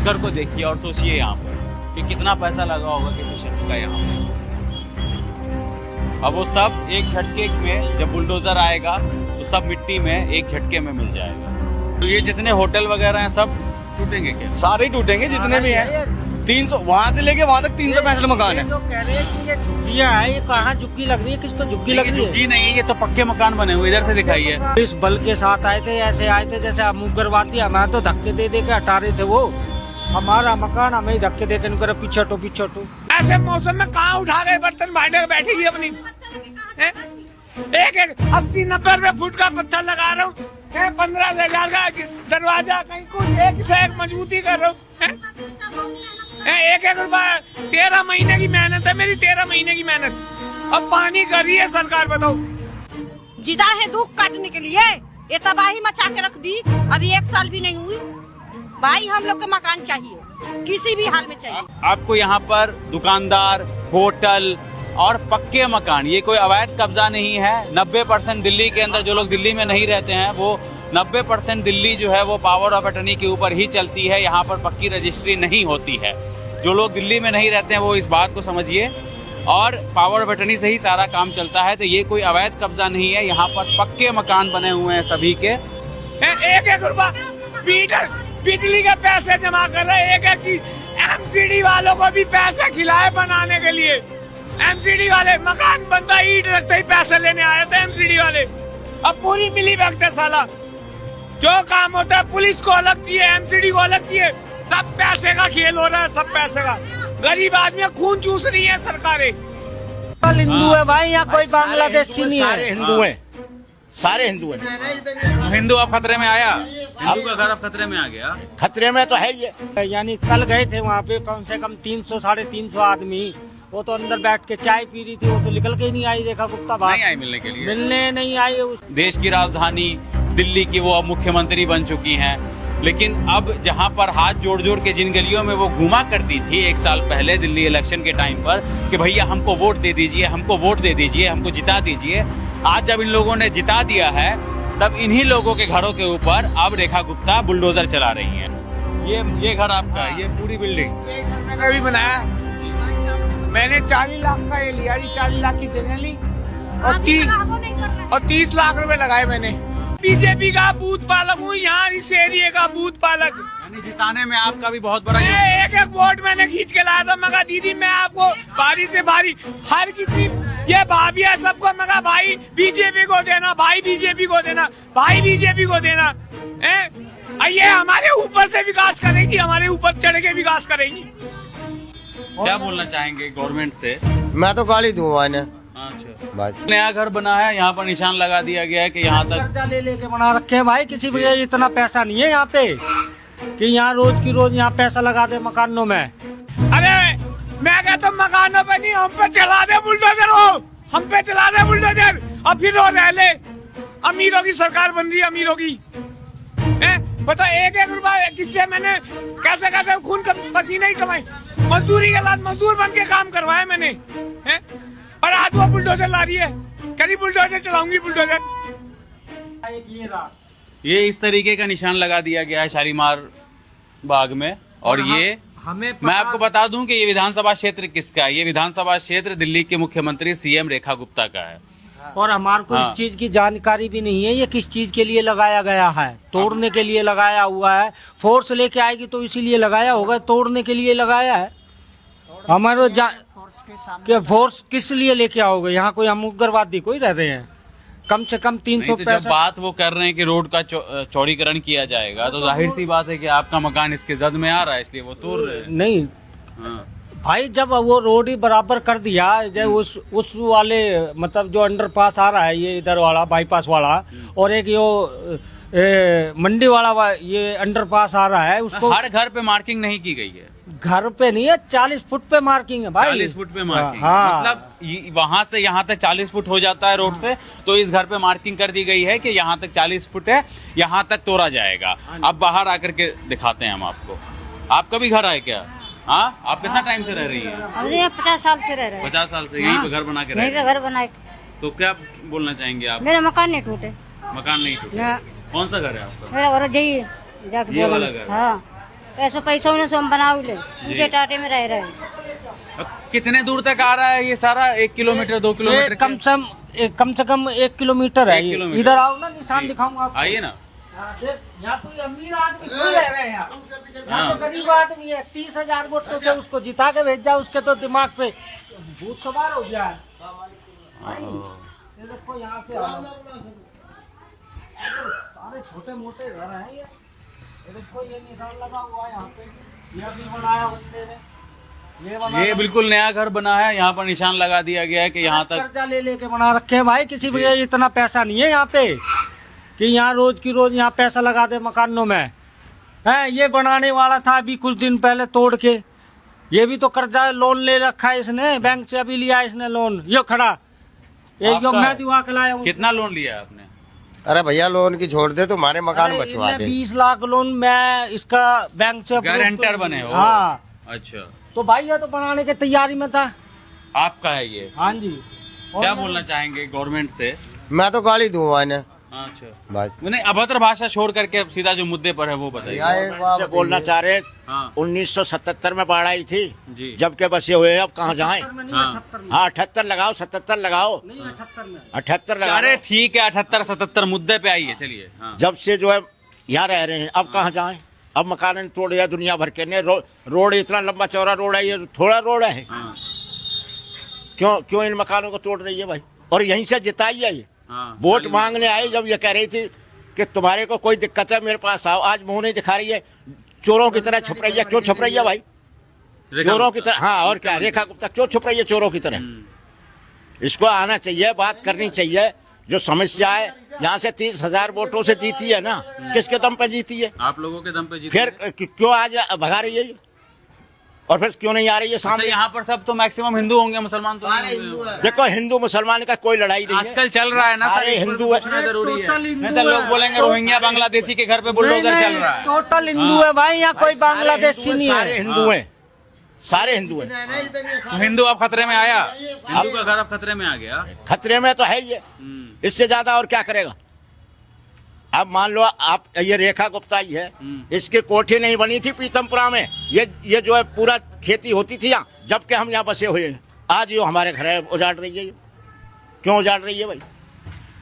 घर को देखिए और सोचिए यहाँ पर कि कितना पैसा लगा होगा किसी शख्स का यहाँ पे। अब वो सब एक झटके में, जब बुलडोजर आएगा तो सब मिट्टी में एक झटके में मिल जाएगा। तो ये जितने होटल वगैरह हैं सब टूटेंगे क्या? सारे टूटेंगे जितने भी हैं। 300 वहाँ से लेके वहाँ तक 365 मकान है। जो कह रहे हैं कि ये झुग्गियाँ हैं, ये कहाँ झुग्गी लग रही है, किसको झुग्गी लग रही है? झुग्गी नहीं है, ये तो पक्के मकान बने हुए। इधर से दिखाइए। इस बल के साथ आए थे, ऐसे आए थे जैसे आप मुगरवाती, हमारे तो धक्के दे दे के हटा रहे थे। वो हमारा मकान हमें ही धक्के दे के पीछे हटो पीछे हटो। ऐसे मौसम में कहाँ उठा गए बर्तन बांटे बैठेगी अपनी। एक 80-90 रुपए फुट का पत्थर लगा रहा हूँ, 15,000 का दरवाजा, कहीं कुछ एक से एक मजबूती कर रहा हूँ। एक रुपया 13 महीने की मेहनत है मेरी, 13 महीने की मेहनत। अब पानी कर रही है सरकार, बताओ। जिदा है दुख काटने के लिए, ये तबाही मचा के रख दी। अभी 1 साल भी नहीं हुई भाई, हम लोग को मकान चाहिए, किसी भी हाल में चाहिए। आपको यहाँ पर दुकानदार, होटल और पक्के मकान, ये कोई अवैध कब्जा नहीं है। 90% दिल्ली के अंदर जो लोग दिल्ली में नहीं रहते हैं, वो 90% दिल्ली जो है वो पावर ऑफ अटर्नी के ऊपर ही चलती है। यहाँ पर पक्की रजिस्ट्री नहीं होती है। जो लोग दिल्ली में नहीं रहते हैं वो इस बात को समझिए, और पावर ऑफ अटर्नी से ही सारा काम चलता है। तो ये कोई अवैध कब्जा नहीं है, यहाँ पर पक्के मकान बने हुए हैं सभी के। 1 रुपया मीटर बिजली के पैसे जमा कर रहे हैं। एक चीज, एमसीडी वालों को भी पैसे खिलाए बनाने के लिए। एमसीडी वाले मकान बनता ईंट रखते ही पैसे लेने आए थे एमसीडी वाले। अब पूरी मिली भगत साला, जो काम होता है पुलिस को अलग चाहिए, एमसीडी को अलग चाहिए। सब पैसे का खेल हो रहा है, सब पैसे का। गरीब आदमी खून चूस रही है सरकारें। हिंदू है भाई, यहाँ कोई बांग्लादेशी नहीं है। हिंदू हैं, सारे हिंदू हैं। हिंदू अब खतरे में आया, हिंदू का घर अब खतरे में आ गया। खतरे में तो है ही। यानी कल गए थे वहाँ पे कम से कम 300-350 आदमी, वो तो अंदर बैठ के चाय पी रही थी, वो तो निकल के ही नहीं आई। देखा गुप्ता बात नहीं आई मिलने के लिए, मिलने नहीं आई। देश की राजधानी दिल्ली की वो अब मुख्यमंत्री बन चुकी हैं, लेकिन अब जहां पर हाथ जोड़ जोड़ के जिन गलियों में वो घुमा करती थी 1 साल पहले दिल्ली इलेक्शन के टाइम पर कि भैया हमको वोट दे दीजिए, हमको वोट दे दीजिए, हमको जिता दीजिए, आज जब इन लोगों ने जिता दिया है तब इन्हीं लोगों के घरों के ऊपर अब रेखा गुप्ता बुलडोजर चला रही हैं। ये घर आपका है, ये पूरी बिल्डिंग मैंने भी बनाया। मैंने 40 लाख का ये लिया जी, 40 लाख की जगह ली और 30 लाख रुपए लगाए मैंने। बीजेपी का बूथ पालक हूँ यहाँ, इस एरिया का बूथ पालक। यानी जिताने में आपका भी बहुत बड़ा एक वोट मैंने खींच के लाया था। मगा दीदी मैं आपको बारी से बारी हर किसी ये भाभी सबको मगा भाई बीजेपी को देना, भाई बीजेपी को देना, भाई बीजेपी को देना। ये हमारे ऊपर से विकास करेगी, हमारे ऊपर चढ़ के विकास करेगी। क्या बोलना चाहेंगे गवर्नमेंट से? मैं तो गाली दूंगा इन्हें। अच्छा, नया घर बना है, यहाँ पर निशान लगा दिया गया है कि यहाँ तक कर्जा ले लेके बना रखे हैं भाई। किसी भी इतना पैसा नहीं है यहाँ पे कि यहाँ रोज की रोज यहाँ पैसा लगा दे मकानों में। अरे मैं कहता हूँ मकानों पे नहीं, हम पे चला दे बुलडोजर, हो हम पे चला दे बुलडोजर और फिर वो रह ले। अमीरों की सरकार बन रही है, अमीरों की। पता 1 रुपया किससे मैंने कैसे कहते खून पसीने ही कमाए, मजदूरी के साथ मजदूर बन के काम करवाया मैंने। और आज वो बुलडोजर ला रही है, कभी बुलडोजर चलाऊंगी बुलडोजर। ये इस तरीके का निशान लगा दिया गया है शालीमार बाग में। और ये मैं आपको बता दूं कि ये विधानसभा क्षेत्र किसका है। ये विधानसभा क्षेत्र दिल्ली के मुख्यमंत्री सीएम रेखा गुप्ता का है। और हमारे को इस चीज की जानकारी भी नहीं है ये किस चीज के लिए लगाया गया है। तोड़ने के लिए लगाया हुआ है, फोर्स लेके आएगी तो इसीलिए लगाया होगा, तोड़ने के लिए लगाया है। हमारे फोर्स किस लिए लेके आओगे? यहाँ कोई हम उग्रवादी कोई रह रहे हैं? कम से कम 300 तो जब बात वो कर रहे हैं कि रोड का चौड़ीकरण किया जाएगा तो जाहिर सी बात है कि आपका मकान इसके जद में आ रहा है, इसलिए वो तोड़ रहे हैं। नहीं भाई, जब वो रोड ही बराबर कर दिया, जब उस वाले मतलब जो अंडरपास आ रहा है, ये इधर वाला बाईपास वाला, और एक यो मंडी वाला ये अंडरपास आ रहा है, उसको हर घर पे मार्किंग नहीं की गई है। घर पे नहीं है, 40 फुट पे मार्किंग है भाई। 40 फुट पे मार्किंग। हाँ। मतलब वहाँ से यहाँ तक 40 फुट हो जाता है रोड से, तो इस घर पे मार्किंग कर दी गई है कि यहाँ तक 40 फुट है, यहाँ तक तोड़ा जाएगा। अब बाहर आकर के दिखाते हैं हम आपको। आपका भी घर है क्या? हाँ, आप कितना टाइम से रह रही हैं? अरे 50 साल से रह रहे हैं। 50 साल से यहीं पे घर बना के रह रहे हैं? घर बनाए। तो क्या बोलना चाहेंगे आप? मेरा मकान नहीं टूटे। मकान नहीं टूटे? कौन सा घर है आपका? मेरा घर ये वाला घर? हाँ। ऐसा पैसा उन्हें से हम बनाओ ले टूटे टाटे में रह रहे हैं। अब कितने दूर तक आ रहा है ये सारा? 1 किलोमीटर 2 किलोमीटर? ये कम से कम 1 किलोमीटर है। 1 ये। किलोमीटर। इधर आओ ना, निशान दिखाऊंगा आपको। आइए ना। यहाँ कोई अमीर आदमी क्यों रह रहे हैं यहाँ तो गरीब आदमी है। 30,000 वोटों से उसको जिता के भेज जाओ, उसके तो दिमाग पे भूत सवार हो गया है। ये देखो यहाँ से सारे छोटे मोटे घर हैं ये देखो, ये निशान लगा हुआ है यहाँ पे। ये भी बनाया बंदे ने, ये बिल्कुल नया घर बना है, यहाँ पर निशान लगा दिया गया है कि यहाँ तक कर्जा ले लेके बना रखे हैं भाई। किसी भी इतना पैसा नहीं है यहाँ पे कि यहाँ रोज की रोज यहाँ पैसा लगा दे मकानों में। है ये बनाने वाला था अभी कुछ दिन पहले तोड़ के। ये भी तो कर्जा लोन ले रखा है इसने, बैंक से अभी लिया इसने लोन। ये खड़ा एक जो मैं दिवा के लाया हूँ। कितना लोन लिया है आपने? अरे भैया लोन की छोड़ दे, तुम्हारे मकान अरे बचवा इन्हें दे। 20 लाख लोन मैं इसका बैंक से गारंटर बने हो? हाँ। अच्छा, तो भाई ये तो बनाने की तैयारी में था। आपका है ये? हाँ जी। क्या बोलना चाहेंगे गवर्नमेंट से? मैं तो गाली दूंगा इन्हें अच्छा, बस। मैंने अभद्र भाषा छोड़ करके सीधा जो मुद्दे पर है वो बताइए। से बोलना चाह रहे हाँ 1977 में बाढ़ आई थी जी। जब के बसे हुए हैं, अब कहाँ जाएं? हाँ। हाँ 78 लगाओ, 77 लगाओ, 78 लगाओ। अरे ठीक है, 78-77 मुद्दे पे आइए, चलिए। हाँ। जब से जो है यहाँ रह रहे हैं, अब कहाँ जाएं? अब मकान तोड़ दिया दुनिया भर के ने। रोड इतना लंबा चौड़ा रोड है, ये थोड़ा रोड है। हाँ। क्यों इन मकानों को तोड़ रही है भाई? और यहीं से जिताई है ये। हाँ। वोट मांगने आई जब ये कह रही थी कि तुम्हारे को कोई दिक्कत है मेरे पास आओ, आज मुंह नहीं दिखा रही है, चोरों की तरह छुप रही है। क्यों छुप रही है भाई? चोरों की तरह। हाँ और क्या, रेखा गुप्ता क्यों छुप रही है चोरों की तरह? इसको आना चाहिए, बात करनी चाहिए। जो समस्या है यहाँ से 30,000 वोटों से जीती है ना, किसके दम पे जीती है? आप लोगों के दम पे जीती फिर क्यों आज भगा रही है ये? और फिर क्यों नहीं आ रही है अच्छा, सामने? यहाँ पर सब तो मैक्सिमम हिंदू होंगे, मुसलमान तो नहीं होंगे। देखो हिंदू मुसलमान का कोई लड़ाई नहीं है। आजकल चल रहा है ना, सारे हिंदू है। पूछना जरूरी है। टोटल हिंदू नहीं तो लोग है। बोलेंगे रोहिंग्या बांग्लादेशी के घर पे बुलडोजर चल रहा है। टोटल हिंदू है भाई, यहाँ कोई बांग्लादेशी नहीं सारे है। हिंदू हैं, सारे हिंदू हैं। तो हिंदू अब खतरे में आया, हिंदू का घर अब खतरे में आ गया। खतरे में तो है ये, इससे ज्यादा और क्या करेगा? अब मान लो आप, ये रेखा गुप्ता ही है, इसकी कोठी नहीं बनी थी पीतमपुरा में। ये जो है पूरा खेती होती थी यहाँ, जबकि हम यहाँ बसे हुए हैं। आज ये हमारे घर उजाड़ रही है। क्यों उजाड़ रही है भाई?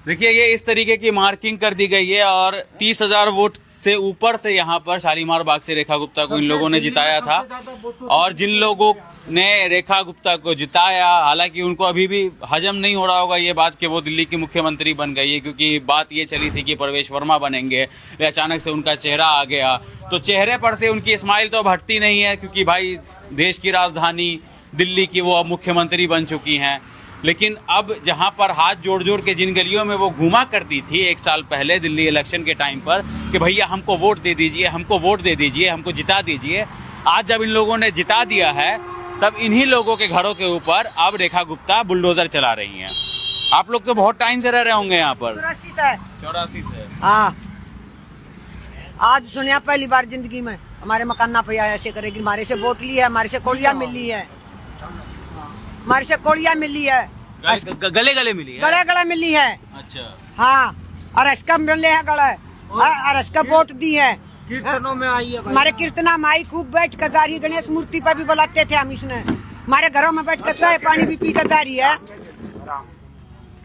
देखिए ये इस तरीके की मार्किंग कर दी गई है और 30,000 वोट से ऊपर से यहाँ पर शालीमार बाग से रेखा गुप्ता को इन लोगों ने जिताया था। और जिन लोगों ने रेखा गुप्ता को जिताया, हालांकि उनको अभी भी हजम नहीं हो रहा होगा ये बात कि वो दिल्ली की मुख्यमंत्री बन गई है, क्योंकि बात ये चली थी कि प्रवेश वर्मा बनेंगे, अचानक से उनका चेहरा आ गया। तो चेहरे पर से उनकी स्माइल तो अब हटती नहीं है, क्योंकि भाई देश की राजधानी दिल्ली की वो अब मुख्यमंत्री बन चुकी हैं। लेकिन अब जहां पर हाथ जोड़ जोड़ के जिन गलियों में वो घूमा करती थी 1 साल पहले दिल्ली इलेक्शन के टाइम पर कि भैया हमको वोट दे दीजिए, हमको वोट दे दीजिए, हमको जिता दीजिए, आज जब इन लोगों ने जिता दिया है तब इन्हीं लोगों के घरों के ऊपर अब रेखा गुप्ता बुलडोजर चला रही हैं। आप लोग तो बहुत टाइम से रह रहे होंगे यहाँ पर। 84 से। हाँ, आज सुनिया पहली बार जिंदगी में हमारे मकान ना पे ऐसे करेगी। हमारे से वोट ली है, हमारे से कोड़िया मिली है, हमारे से कोड़िया मिली है, गले गले मिली है। गड़े गड़े मिली है। अच्छा हाँ, और इसका मिले है गड़े, और इसका वोट दी है। कीर्तनों में आई है भाई। हमारे कीर्तना माई खूब बैठ कर जा रही है, गणेश मूर्ति पर भी बुलाते थे हम इसने। हमारे घरों में बैठ कर चाय पानी भी पी कर जा रही है।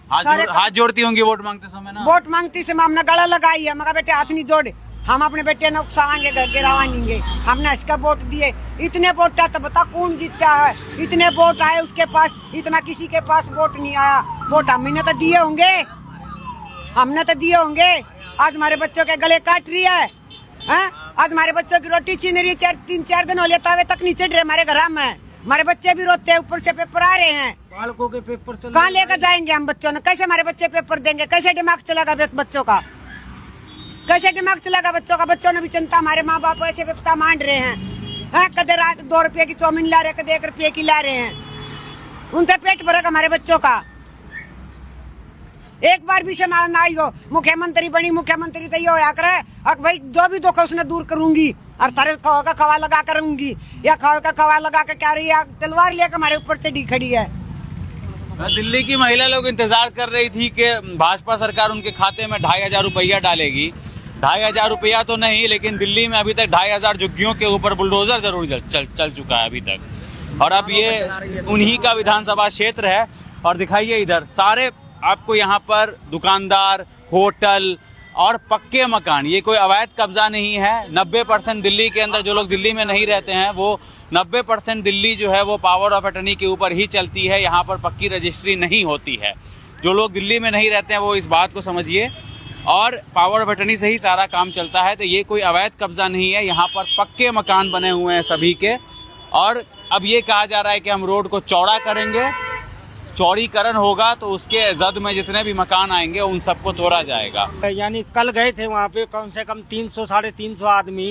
हाथ जोड़ती होंगी वोट मांगते समय ना? वोट मांगती से हमने गला लगाई है, मगर बेटे हाथ नहीं जोड़े, हम अपने बेटे ने उकसावाएंगे, घर गिरावाएंगे। हमने इसका वोट दिए, इतने वोट है तो बता कौन जीतता है? इतने वोट आए उसके पास, इतना किसी के पास वोट नहीं आया। वोट हमने तो दिए होंगे, हमने तो दिए होंगे। आज हमारे बच्चों के गले काट रही है, आज हमारे बच्चों की रोटी छीन रही है। 3-4 दिन हो लिया तावे तक नहीं चढ़ रहे हमारे घर में। हमारे बच्चे भी रोते हैं, ऊपर से पेपर आ रहे हैं। बालकों के पेपर कहाँ लेकर जाएंगे हम बच्चों ने? कैसे हमारे बच्चे पेपर देंगे? कैसे दिमाग चलेगा बच्चों का? कैसे दिमाग चलेगा बच्चों का? बच्चों ने भी चिंता, हमारे माँ बाप ऐसे विपता मान रहे हैं। कदे रात 2 रुपये की चौमिन ला रहे, कदे 1 रुपये की ला रहे हैं। उनसे पेट भरेगा हमारे बच्चों का? एक बार भी संभाल ना आई हो, मुख्यमंत्री बनी, मुख्यमंत्री तो ये होया करे अब भाई जो भी दुख है उसने दूर करूंगी और तारे खाओ का खवा लगा करूंगी, या खाओ का खवा लगा के क्या रही है, तलवार लेकर हमारे ऊपर चढ़ी खड़ी है। दिल्ली की महिला लोग इंतजार कर रही थी कि भाजपा सरकार उनके खाते में 2,500 रुपया डालेगी, 2,500 रुपया तो नहीं, लेकिन दिल्ली में अभी तक 2,500 झुग्गियों के ऊपर बुलडोजर जरूर चल चुका है अभी तक। और अब ये उन्हीं का विधानसभा क्षेत्र है। और दिखाइए इधर सारे आपको यहाँ पर दुकानदार, होटल और पक्के मकान, ये कोई अवैध कब्जा नहीं है। 90% दिल्ली के अंदर जो लोग दिल्ली में नहीं रहते हैं वो 90% दिल्ली जो है वो पावर ऑफ अटर्नी के ऊपर ही चलती है। यहाँ पर पक्की रजिस्ट्री नहीं होती है। जो लोग दिल्ली में नहीं रहते हैं वो इस बात को समझिए, और पावर ऑफ अटर्नी से ही सारा काम चलता है। तो ये कोई अवैध कब्जा नहीं है, यहाँ पर पक्के मकान बने हुए हैं सभी के। और अब ये कहा जा रहा है कि हम रोड को चौड़ा करेंगे, चौड़ीकरण होगा तो उसके जद में जितने भी मकान आएंगे उन सबको तोड़ा जाएगा। यानी कल गए थे वहाँ पे कम से कम 300-350 आदमी,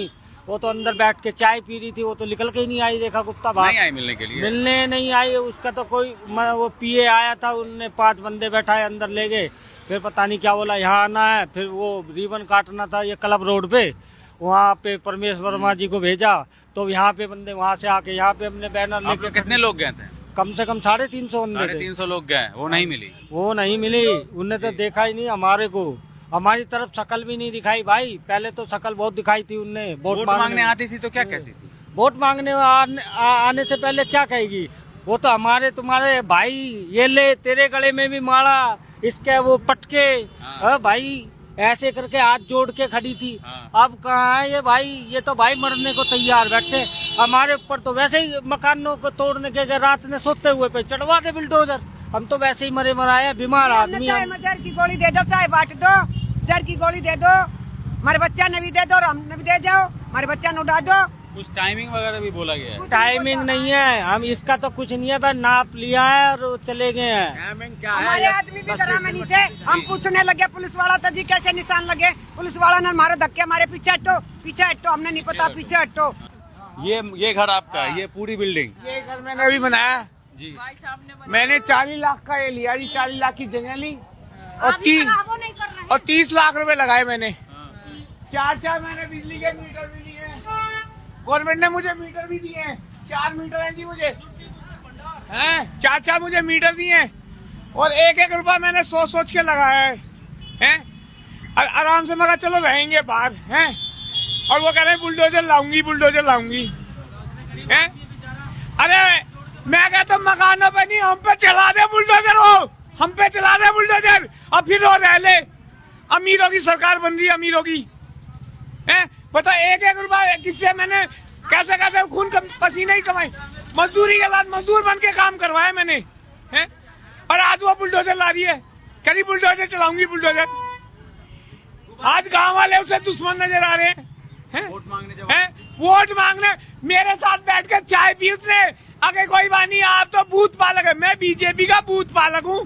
वो तो अंदर बैठ के चाय पी रही थी, वो तो निकल के ही नहीं आई। देखा कुत्ता भाग नहीं आई मिलने के लिए, मिलने नहीं आई उसका तो कोई। वो पीए आया था, उनने 5 बंदे बैठाए, अंदर ले गए। फिर पता नहीं क्या बोला यहाँ आना है, फिर वो रिबन काटना था ये क्लब रोड पे, वहाँ पे परमेश वर्मा जी को भेजा तो यहाँ पे बंदे वहाँ से आके यहाँ पे हमने बैनर लेके। कितने लोग गए थे? कम से कम 350 बंदे थे। 350 लोग गए, वो नहीं मिली। वो नहीं मिली, उनने तो देखा ही नहीं हमारे को, हमारी तरफ शक्ल भी नहीं दिखाई भाई। पहले तो शक्ल बहुत दिखाई थी उनने। वोट मांगने आती थी तो क्या कहती थी? वोट मांगने आने से पहले क्या कहेगी? वो तो हमारे तुम्हारे भाई, ये ले तेरे गले में भी माला, इसके वो पटके, भाई ऐसे करके हाथ जोड़ के खड़ी थी। अब कहाँ है ये भाई? ये तो भाई मरने को तैयार बैठे। हमारे ऊपर तो वैसे ही मकानों को तोड़ने के रात ने सोते हुए पे चढ़वा दे बुलडोजर। हम तो वैसे ही मरे मराए बीमार आदमी। जहर की गोली दे दो, चाहे बांट दो, जहर की गोली दे दो, हमारे बच्चा ने भी दे दो और हमने भी दे जाओ, हमारे बच्चा ने उड़ा दो। कुछ टाइमिंग वगैरह भी बोला गया है? टाइमिंग नहीं है, हम इसका तो कुछ नहीं है, बस नाप लिया है और चले गए हैं। हमारे आदमी भी घर में नहीं थे। हम पूछने लगे पुलिस वाला था जी कैसे निशान लगे, पुलिस वाला ने हमारे धक्के मारे, पीछे हटो पीछे हटो, हमने नहीं पता पीछे हटो। ये घर आपका है? ये पूरी बिल्डिंग? ये घर मैंने अभी बनाया जी। मैंने 40 लाख का ये लिया जी, 40 लाख की जगह ली और 30 लाख रुपए लगाए मैंने। 4 महीने बिजली के मीटर भी लिए, गवर्नमेंट ने मुझे मीटर भी दिए हैं। 4 मीटर है जी मुझे, हैं 4 मुझे मीटर दिए हैं और 1-1 रुपया मैंने सोच के लगाया है। आराम से मगर चलो रहेंगे बाहर हैं, और वो कह रहे हैं बुलडोजर लाऊंगी हैं। अरे मैं कहता हूँ मकानों पे नहीं, हम पे चला दे बुलडोजर, हो हम पे चला दे बुलडोजर, और फिर वो रह ले। अमीरों की सरकार बन रही है, अमीरों की हैं। पता 1-1 रुपया किससे मैंने कैसे कहते हैं खून पसीने ही कमाई, मजदूरी के साथ मजदूर बन के काम करवाया मैंने हैं। और आज वो बुलडोजर ला रही है, कभी बुलडोजर चलाऊंगी बुलडोजर। आज गांव वाले उसे दुश्मन नजर आ रहे हैं। वोट मांगने मेरे साथ बैठ कर चाय पी उसने। अगर कोई बात नहीं, आप तो बूथ पालक है, मैं बीजेपी का बूथ पालक हूँ,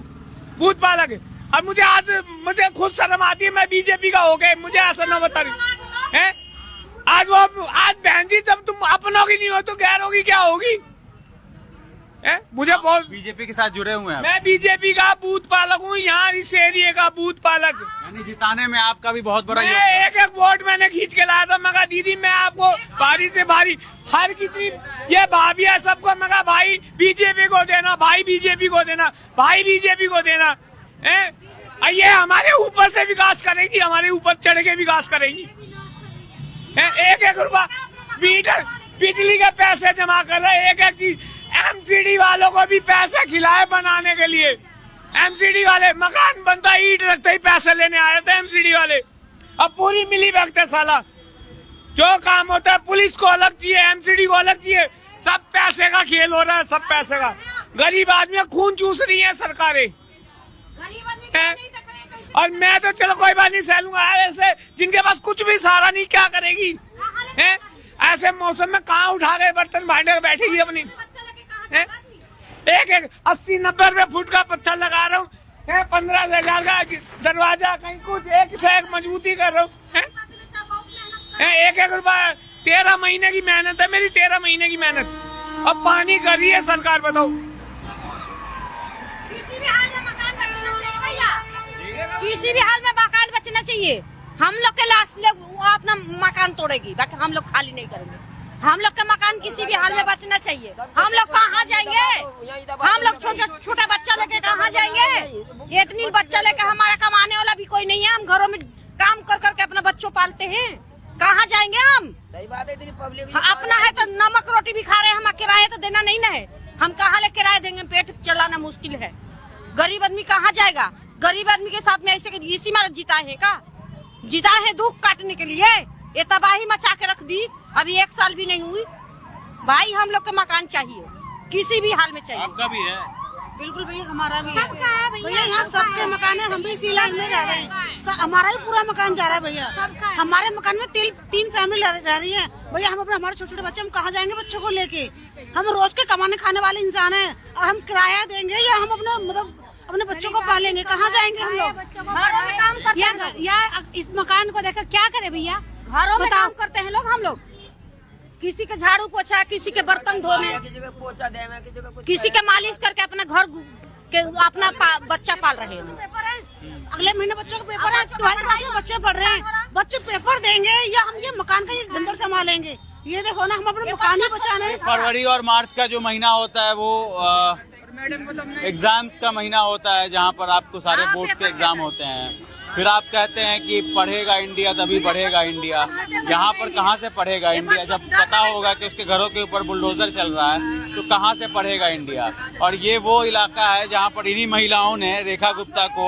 बूथ पालक। अब मुझे खुद शर्म आती है, मैं बीजेपी का हो गए, मुझे ऐसा न बता रही है। आज बहन जी जब तुम अपनों की नहीं हो तो गैरों की क्या होगी? मुझे बहुत बीजेपी के साथ जुड़े हुए हैं। मैं बीजेपी का बूथ पालक हूँ, यहाँ इस एरिया का बूथ पालक। यानी जिताने में आपका भी बहुत बड़ा मैं 1-1 वोट मैंने खींच के लाया था। मैं कहा दीदी मैं आपको भारी से भारी हर कितनी ये भाभी है सबको, मैं कहा भाई बीजेपी को देना, भाई बीजेपी को देना, भाई बीजेपी को देना है। ये हमारे ऊपर से विकास करेगी, हमारे ऊपर चढ़ के विकास करेगी। 1-1 रुपया मीटर बिजली के पैसे जमा कर रहे, एक चीज एमसीडी वालों को भी पैसे खिलाए बनाने के लिए। एमसीडी वाले मकान बनता ईंट रखते ही पैसे लेने आए थे एमसीडी वाले। अब पूरी मिली भगत साला जो काम होता है, पुलिस को अलग चाहिए, एमसीडी को अलग चाहिए, सब पैसे का खेल हो रहा है, सब पैसे का। गरीब आदमी खून चूस रही है सरकारें। और मैं तो चलो कोई बात नहीं सह लूंगा, ऐसे जिनके पास कुछ भी सहारा नहीं क्या करेगी है? ऐसे मौसम में कहाँ उठा के बर्तन भांडे बैठेगी अपनी? 80-90 रुपए फुट का पत्थर लगा रहा हूँ, 15,000 का दरवाजा, कहीं कुछ एक से एक मजबूती कर रहा हूँ। 1-1 रुपया 13 महीने की मेहनत है मेरी, 13 महीने की मेहनत। अब पानी कर रही है सरकार, बताओ। किसी भी हाल में मकान बचना चाहिए। हम लोग के लास्ट लोग अपना मकान तोड़ेगी, बाकी हम लोग खाली नहीं करेंगे। हम लोग का मकान किसी भी हाल में बचना चाहिए। हम लोग कहाँ जाएंगे? हम लोग छोटा बच्चा लेके कहाँ जाएंगे? इतनी बच्चा लेके हमारा कमाने वाला भी कोई नहीं है। हम घरों में काम कर करके अपना बच्चों पालते हैं, कहाँ जाएंगे हम? सही बात है, इतनी पब्लिक अपना है तो नमक रोटी भी खा रहे हैं, हम किराया तो देना नहीं ना है, हम कहाँ ले किराया देंगे? पेट चलाना मुश्किल है, गरीब आदमी कहाँ जाएगा? गरीब आदमी के साथ में ऐसे इसी में जीता है का? जीता है दुख काटने के लिए, ये तबाही मचा के रख दी। अभी 1 साल भी नहीं हुई भाई, हम लोग के मकान चाहिए, किसी भी हाल में चाहिए। आपका भी है? बिल्कुल भैया, हमारा भी है भैया, यहाँ सबके मकान है, हम भी इसी लाइन में रह रहे हैं, हमारा ही पूरा मकान जा रहा है भैया। हमारे मकान में 3 फैमिली रह रही है भैया। हम अपने हमारे छोटे छोटे बच्चे, हम कहाँ जाएंगे बच्चों को लेके? हम रोज के कमाने खाने वाले इंसान हैं, हम किराया देंगे या हम अपने मतलब अपने बच्चों को पालेंगे? कहाँ जाएंगे हम लोग? घरों में काम करते हैं या इस मकान को देखकर क्या करे भैया? घरों में काम करते हैं लोग, हम लोग किसी के झाड़ू पोछा, किसी के बर्तन धोने, पोछा दे, किसी को किसी के मालिश करके अपना घर के अपना बच्चा पाल रहे हैं। अगले महीने बच्चों को पेपर है, 12th क्लास में बच्चे पढ़ रहे हैं, बच्चे पेपर देंगे या हम ये मकान का झंझट संभालेंगे? ये देखो ना, हम अपने मकान ही बचाने। फरवरी और मार्च का जो महीना होता है वो एग्जाम्स का महीना होता है, जहाँ पर आपको सारे बोर्ड के एग्जाम होते हैं। फिर आप कहते हैं कि पढ़ेगा इंडिया तभी बढ़ेगा इंडिया। यहाँ पर कहाँ से पढ़ेगा इंडिया? जब पता होगा कि उसके घरों के ऊपर बुलडोजर चल रहा है तो कहाँ से पढ़ेगा इंडिया? और ये वो इलाका है जहाँ पर इन्हीं महिलाओं ने रेखा गुप्ता को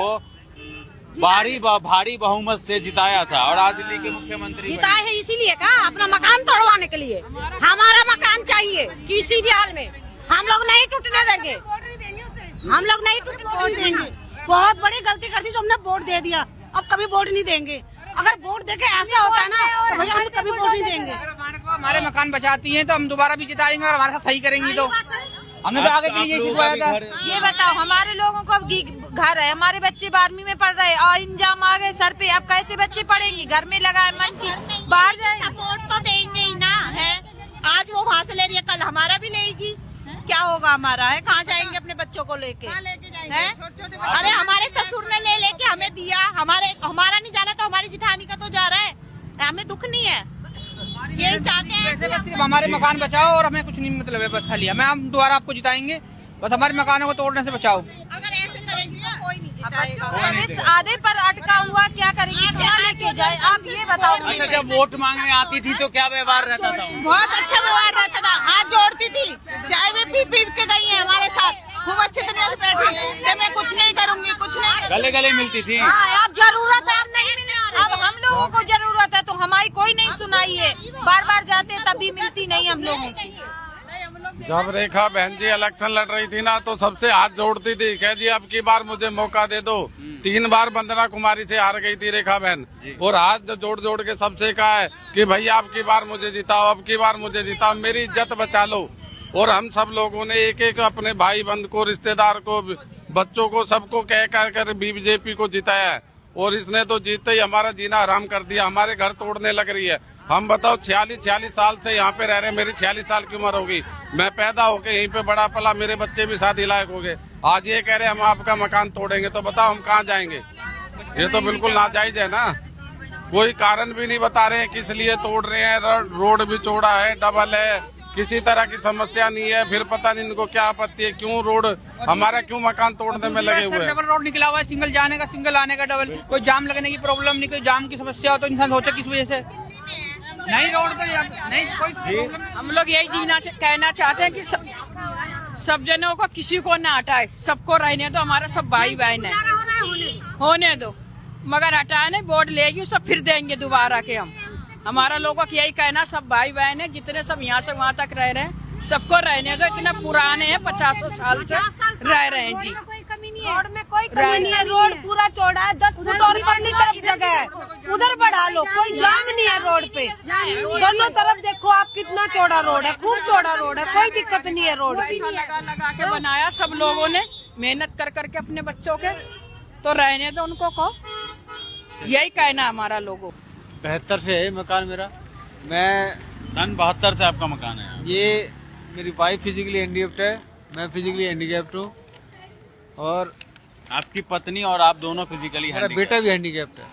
भारी बहुमत से जिताया था और आज दिल्ली के मुख्यमंत्री जिताए है इसीलिए का, अपना मकान तोड़वाने के लिए। हमारा मकान चाहिए किसी भी हाल में, हम लोग नहीं टूटने देंगे, हम लोग नहीं टूटने देंगे। बहुत बड़ी गलती कर दी जो हमने वोट दे दिया, अब कभी वोट नहीं देंगे। अगर वोट देके ऐसा होता है ना तो भैया हम कभी वोट नहीं देंगे। हमारे मकान बचाती हैं तो हम दोबारा भी जिताएंगे और हमारे साथ सही करेंगी तो हमने तो आगे के लिए यही सिखवाया था। ये बताओ, हमारे लोगों को अब घर है, हमारे बच्चे 12वीं में पढ़ रहे हैं और इंजाम आ गए सर पे, अब कैसे बच्चे पढ़ेंगे? घर में लगा है मन की, बाहर जाए सपोर्ट तो देंगे ही ना है। आज वो वहाँ से ले रही है, कल हमारा भी लेगी, क्या होगा हमारा? है कहाँ जाएंगे अपने बच्चों को लेके? है अरे हमारे ससुर ने ले लेके हमें दिया, हमारा नहीं जाना तो हमारी जिठानी का तो जा रहा है, हमें दुख नहीं है। यही चाहते हैं सिर्फ हमारे मकान बचाओ और हमें कुछ नहीं मतलब है, बस खाली हमें, हम दोबारा आपको जिताएंगे, बस हमारे मकानों को तोड़ने से बचाओ। अगर ऐसे करेंगे तो कोई नहीं जिताएगा। आधे पर अटका हुआ क्या करेंगे? कहाँ लेके जाए आप ये बताओ। अच्छा, जब वोट मांगने आती थी तो क्या व्यवहार रहता था? बहुत अच्छा व्यवहार रहता था, हाथ जोड़ती थी, चाय भी पी के गई है हमारे साथ, खूब अच्छे तरह से बैठी कि मैं कुछ नहीं करूंगी, कुछ नहीं करूंगी। गले मिलती थी। अब जरूरत है, अब नहीं मिलने, अब हम लोगों को जरूरत है तो हमारी कोई नहीं सुनाई है, बार बार जाते तभी मिलती नहीं हम लोगों से। जब रेखा बहन जी इलेक्शन लड़ रही थी ना तो सबसे हाथ जोड़ती थी, कह जी अब की बार मुझे मौका दे दो। 3 बार वंदना कुमारी से हार गई थी रेखा बहन, और हाथ जोड़ जोड़ के सबसे कहा है कि भैया अब की बार मुझे जिताओ, अब की बार मुझे जिताओ, मेरी इज्जत बचा लो। और हम सब लोगों ने एक एक अपने भाई बंद को, रिश्तेदार को, बच्चों को, सबको कह कर बीजेपी को जिताया है। और इसने तो जीतते ही हमारा जीना हराम कर दिया, हमारे घर तोड़ने लग रही है। हम बताओ 46 साल से यहाँ पे रह रहे हैं, मेरी 46 साल की उम्र होगी, मैं पैदा होके यहीं पे बड़ा पला, मेरे बच्चे भी शादी लायक हो गए, आज ये कह रहे हैं हम आपका मकान तोड़ेंगे, तो बताओ हम कहाँ जाएंगे? ये तो बिल्कुल नाजायज है ना। कोई कारण भी नहीं बता रहे हैं किस लिए तोड़ रहे हैं। रोड भी चौड़ा है, डबल है, किसी तरह की समस्या नहीं है, फिर पता नहीं इनको क्या आपत्ति है, क्यों रोड हमारा, क्यों मकान तोड़ने में लगे हुए हैं। डबल रोड निकला हुआ है, सिंगल जाने का, सिंगल आने का डबल, कोई जाम लगने की प्रॉब्लम नहीं, कोई जाम की समस्या हो तो इंसान सोचे किस वजह से नहीं रोड तो नहीं कोई। हम लोग यही कहना चाहते हैं कि सब जनों को किसी को ना हटाए, सबको रहने दो, हमारा सब भाई बहन है, होने दो, मगर हटाए नहीं, वोट लेगी सब फिर देंगे दोबारा के। हमारा लोगों का यही कहना, सब भाई बहन है, जितने सब यहाँ से वहाँ तक रह रहे हैं सबको रहने दो, इतने पुराने हैं, 50 साल से रह रहे हैं जी। रोड में कोई कमी नहीं है, रोड पूरा चौड़ा है, 10 फुट और पगली तरफ जगह है, उधर बढ़ा लो, कोई जाम नहीं है रोड पे। दोनों तरफ देखो आप, कितना चौड़ा रोड है, खूब चौड़ा रोड है, कोई दिक्कत नहीं है रोड की। लगा के बनाया सब लोगों ने, मेहनत कर करके अपने बच्चों के, तो रहने दो उनको को, यही कहना हमारा लोगों। 72 से है मकान मेरा, मैं सन 72 से आपका मकान है। ये मेरी वाइफ फिजिकली हैंडीकैप्ड है, मैं फिजिकली हैंडीकैप्ड हूँ, और आपकी पत्नी और आप दोनों फिजिकली मेरा बेटा भी हैंडीकैप्ड है।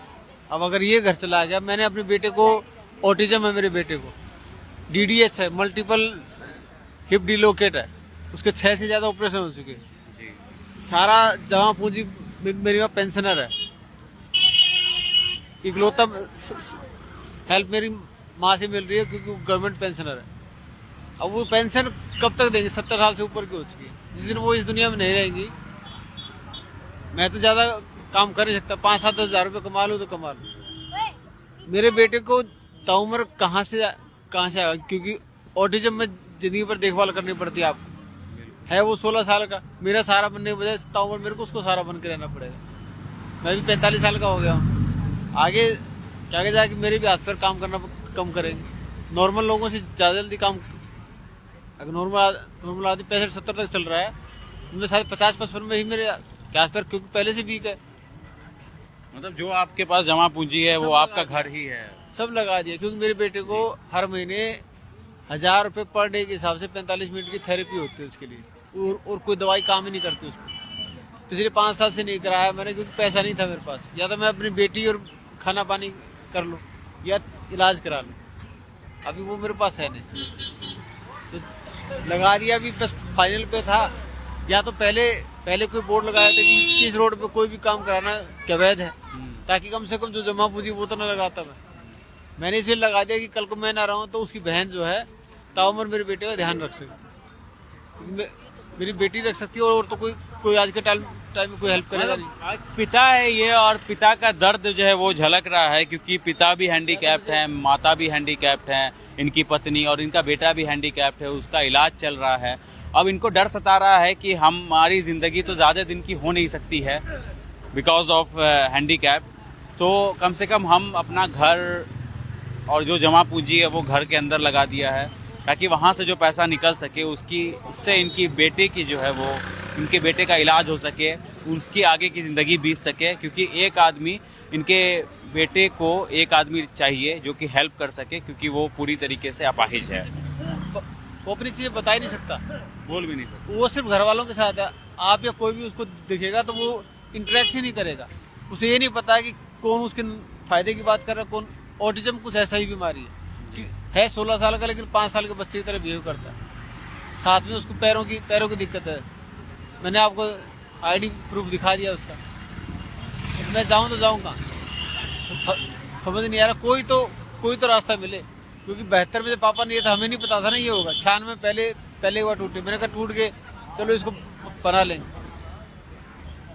अब अगर ये घर चला गया, मैंने अपने बेटे को, ऑटिज्म है मेरे बेटे को, DDH है, मल्टीपल हिप डिलोकेट है, उसके 6 से ज्यादा ऑपरेशन हो चुके, सारा जमा पूंजी मेरी पेंशनर है, इकलौता हेल्प मेरी माँ से मिल रही है क्योंकि वो गवर्नमेंट पेंशनर है। अब वो पेंशन कब तक देंगे, 70 साल से ऊपर की हो चुकी है। जिस दिन वो इस दुनिया में नहीं रहेंगी, मैं तो ज़्यादा काम कर नहीं सकता, 5-7 हज़ार रुपये कमा लूँ तो कमा लूँ। मेरे बेटे को ताउम्र कहाँ से आएगा, क्योंकि ऑटिज्म में जिंदगी पर देखभाल करनी पड़ती है आपको। है वो 16 साल का, मेरा सहारा बनने की वजह से ताउम्र मेरे को उसको सहारा बन के रहना पड़ेगा। मैं भी 45 साल का हो गया हूँ। आगे जाके मेरे भी हाथ पैर काम करना कम करेंगे। नॉर्मल लोगों से ज़्यादा जल्दी काम, अगर नॉर्मल आदमी 65-70 तक चल रहा है, उनमें शायद 50-55 में ही मेरे हाथ पैर, क्योंकि पहले से वीक है। मतलब जो आपके पास जमा पूंजी है वो आपका घर ही है, सब लगा दिया। क्योंकि मेरे बेटे को हर महीने 1000 रुपये पर डे के हिसाब से 45 मिनट की थेरेपी होती है उसके लिए, और कोई दवाई काम ही नहीं करती उसमें। पिछले 5 साल से नहीं कराया मैंने, क्योंकि पैसा नहीं था मेरे पास। या तो मैं अपनी बेटी और खाना पानी कर लूँ या इलाज करा लूँ, अभी वो मेरे पास है नहीं, तो लगा दिया। अभी बस फाइनल पे था। या तो पहले कोई बोर्ड लगाया था कि इस रोड पे कोई भी काम कराना अवैध है, ताकि कम से कम जो जमा पूंजी वो तो न लगाता मैंने इसे लगा दिया कि कल को मैं ना रहा हूँ तो उसकी बहन जो है ताउम्र मेरे बेटे का ध्यान रख सके। मेरी बेटी रख सकती है, और तो कोई आज के टाइम में कोई हेल्प करेगा नहीं। पिता है ये, और पिता का दर्द जो है वो झलक रहा है, क्योंकि पिता भी हैंडीकैप्ड है, माता भी हैंडीकैप्ड है, इनकी पत्नी, और इनका बेटा भी हैंडीकैप्ड है, उसका इलाज चल रहा है। अब इनको डर सता रहा है कि हमारी ज़िंदगी तो ज़्यादा दिन की हो नहीं सकती है बिकॉज ऑफ हैंडीकैप, तो कम से कम हम अपना घर और जो जमा पूंजी है वो घर के अंदर लगा दिया है, ताकि वहाँ से जो पैसा निकल सके उससे इनकी बेटे की जो है वो, इनके बेटे का इलाज हो सके, उसकी आगे की ज़िंदगी बीत सके। क्योंकि इनके बेटे को एक आदमी चाहिए जो कि हेल्प कर सके, क्योंकि वो पूरी तरीके से अपाहिज है। वो अपनी चीज़ें बता ही नहीं सकता, बोल भी नहीं सकता। वो सिर्फ घर वालों के साथ है। आप या कोई भी उसको दिखेगा तो वो इंटरेक्ट ही नहीं करेगा। उसे ये नहीं पता है कि कौन उसके फायदे की बात कर रहा है, कौन। ऑटिज्म कुछ ऐसा ही बीमारी है 16 साल का, लेकिन 5 साल के बच्चे की तरह बिहेव करता है। साथ में उसको पैरों की दिक्कत है। मैंने आपको आईडी प्रूफ दिखा दिया उसका। मैं जाऊँ तो जाऊँ कहाँ, समझ नहीं आ रहा। कोई तो रास्ता मिले, क्योंकि 72 में जब पापा नहीं था, हमें नहीं पता था ना ये होगा। 96 में पहले एक बार टूटे, मैंने कहा टूट गए चलो इसको बना लेंगे।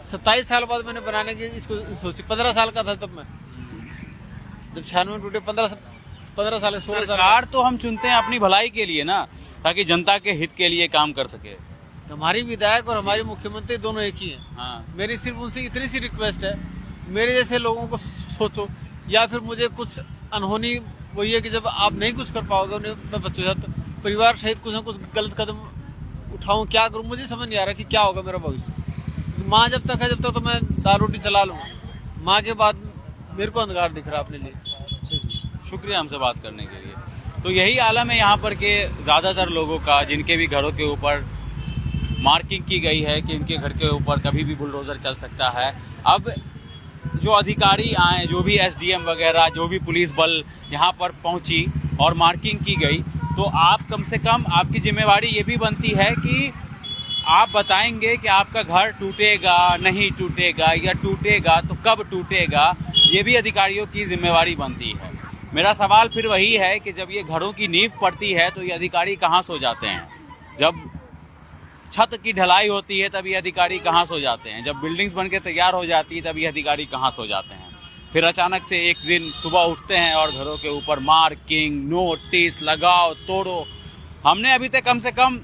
27 साल बाद मैंने बनाने की इसको सोची। 15 साल का था तब मैं, जब 96 में टूटे। 15 साल 16 साल। सरकार तो हम चुनते हैं अपनी भलाई के लिए ना, ताकि जनता के हित के लिए काम कर सके। हमारी विधायक और हमारे मुख्यमंत्री दोनों एक ही हैं। हाँ। मेरी सिर्फ उनसे इतनी सी रिक्वेस्ट है, मेरे जैसे लोगों को सोचो, या फिर मुझे कुछ अनहोनी वही है कि जब आप नहीं कुछ कर पाओगे उन्हें, मैं बच्चों के साथ परिवार सहित कुछ ना कुछ गलत कदम उठाऊं, क्या करूं, मुझे समझ नहीं आ रहा कि क्या होगा मेरा भविष्य। माँ जब तक है, जब तक तो मैं दाल रोटी चला लूँगा। माँ के बाद मेरे को अंधकार दिख रहा अपने लिए। शुक्रिया हमसे बात करने के लिए। तो यही आलम है यहाँ पर के ज़्यादातर लोगों का, जिनके भी घरों के ऊपर मार्किंग की गई है कि इनके घर के ऊपर कभी भी बुलडोज़र चल सकता है। अब जो अधिकारी आए, जो भी एसडीएम वगैरह, जो भी पुलिस बल यहाँ पर पहुँची और मार्किंग की गई, तो आप कम से कम आपकी जिम्मेवारी ये भी बनती है कि आप बताएंगे कि आपका घर टूटेगा, नहीं टूटेगा, या टूटेगा तो कब टूटेगा। ये भी अधिकारियों की जिम्मेवारी बनती है। मेरा सवाल फिर वही है कि जब ये घरों की नींव पड़ती है तो ये अधिकारी कहाँ सो जाते हैं? जब छत की ढलाई होती है तब ये अधिकारी कहाँ सो जाते हैं? जब बिल्डिंग्स बन के तैयार हो जाती है तब ये अधिकारी कहाँ सो जाते हैं? फिर अचानक से एक दिन सुबह उठते हैं और घरों के ऊपर मार्किंग, नोटिस लगाओ, तोड़ो। हमने अभी तक कम से कम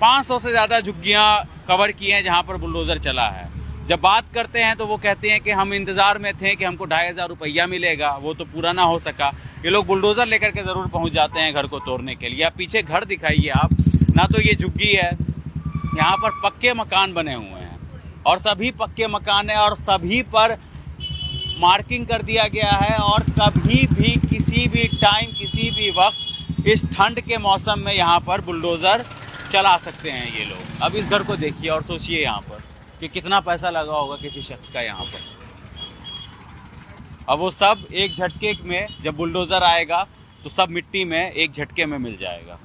500 से ज़्यादा झुग्गियाँ कवर की हैं जहाँ पर बुलडोज़र चला है। जब बात करते हैं तो वो कहते हैं कि हम इंतज़ार में थे कि हमको 2500 रुपया मिलेगा, वो तो पूरा ना हो सका। ये लोग बुलडोज़र लेकर के ज़रूर पहुँच जाते हैं घर को तोड़ने के लिए। आप पीछे घर दिखाइए आप ना, तो ये झुग्गी है, यहाँ पर पक्के मकान बने हुए हैं और सभी पक्के मकान हैं और सभी पर मार्किंग कर दिया गया है। और कभी भी किसी भी टाइम, किसी भी वक्त इस ठंड के मौसम में यहाँ पर बुलडोज़र चला सकते हैं ये लोग। अब इस घर को देखिए और सोचिए यहाँ पर कि कितना पैसा लगा होगा किसी शख्स का यहाँ पर। अब वो सब एक झटके में, जब बुलडोज़र आएगा तो सब मिट्टी में एक झटके में मिल जाएगा।